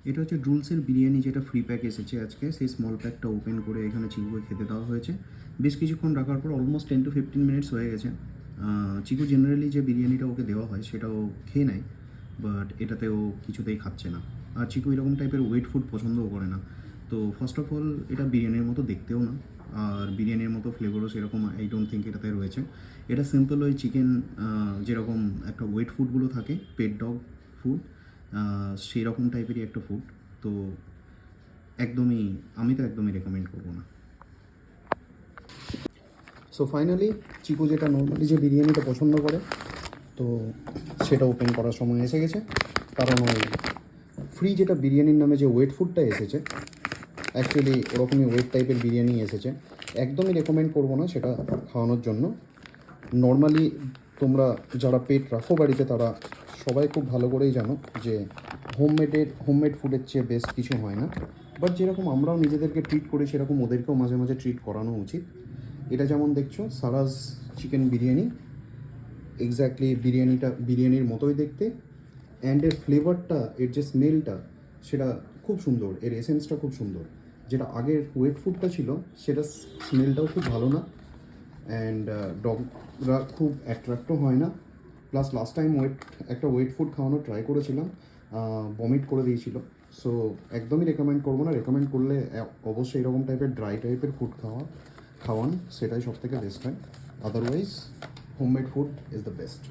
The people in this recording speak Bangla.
এটা হচ্ছে ড্রুলসের বিরিয়ানি, যেটা ফ্রি প্যাক এসেছে আজকে। সেই স্মল প্যাকটা ওপেন করে এখানে চিকুকে খেতে দেওয়া হয়েছে। বেশ কিছুক্ষণ রাখার পর অলমোস্ট 10 to 15 মিনিটস হয়ে গেছে। চিকু জেনারেলি যে বিরিয়ানিটা ওকে দেওয়া হয় সেটাও খেয়ে নেয়, বাট এটাতে ও কিছুতেই খাচ্ছে না। আর চিকু এরকম টাইপের ওয়েট ফুড পছন্দও করে না। তো ফার্স্ট অফ অল এটা বিরিয়ানির মতো দেখতেও না, আর বিরিয়ানির মতো ফ্লেভারও সেরকম আই ডোন্ট থিঙ্ক এটাতে রয়েছে। এটা সিম্পল ওই চিকেন যেরকম একটা ওয়েট ফুডগুলো থাকে, পেট ডগ ফুড, সেই রকম টাইপেরই একটা ফুড। তো আমি তো একদমই রেকমেন্ড করবো না। সো ফাইনালি চিকু যেটা নর্মালি যে বিরিয়ানিটা পছন্দ করে, তো সেটা ওপেন করার সময় এসে গেছে। কারণ ওই ফ্রি যেটা বিরিয়ানির নামে যে ওয়েট ফুডটা এসেছে, অ্যাকচুয়ালি ওরকমই ওয়েট টাইপের বিরিয়ানি এসেছে। একদমই রেকমেন্ড করবো না সেটা খাওয়ানোর জন্য। নর্মালি তোমরা যারা পেট রাখো বাড়িতে, তারা সবাই খুব ভালো করেই জানো যে হোমমেড ফুডের চেয়ে বেস্ট কিছু হয় না। বাট যেরকম আমরাও নিজেদেরকে ট্রিট করি, সেরকম ওদেরকেও মাঝে মাঝে ট্রিট করানো উচিত। এটা যেমন দেখছো সারাস চিকেন বিরিয়ানি, এক্স্যাক্টলি বিরিয়ানির মতোই দেখতে। অ্যান্ড এর ফ্লেভারটা, এর যে স্মেলটা, সেটা খুব সুন্দর, এর এসেন্সটা খুব সুন্দর। যেটা আগের ওয়েট ফুডটা ছিল, সেটা স্মেলটাও খুব ভালো না, অ্যান্ড ডগরা খুব অ্যাট্রাক্টও হয় না। প্লাস লাস্ট টাইম একটা ওয়েট ফুড খাওয়ানোর ট্রাই করেছিলাম, বমিট করে দিয়েছিল। সো একদমই রেকমেন্ড করবো না। রেকমেন্ড করলে অবশ্যই এরকম টাইপের ড্রাই টাইপের ফুড খাওয়ান, সেটাই সব থেকে বেস্ট হয়। Otherwise homemade food is the best.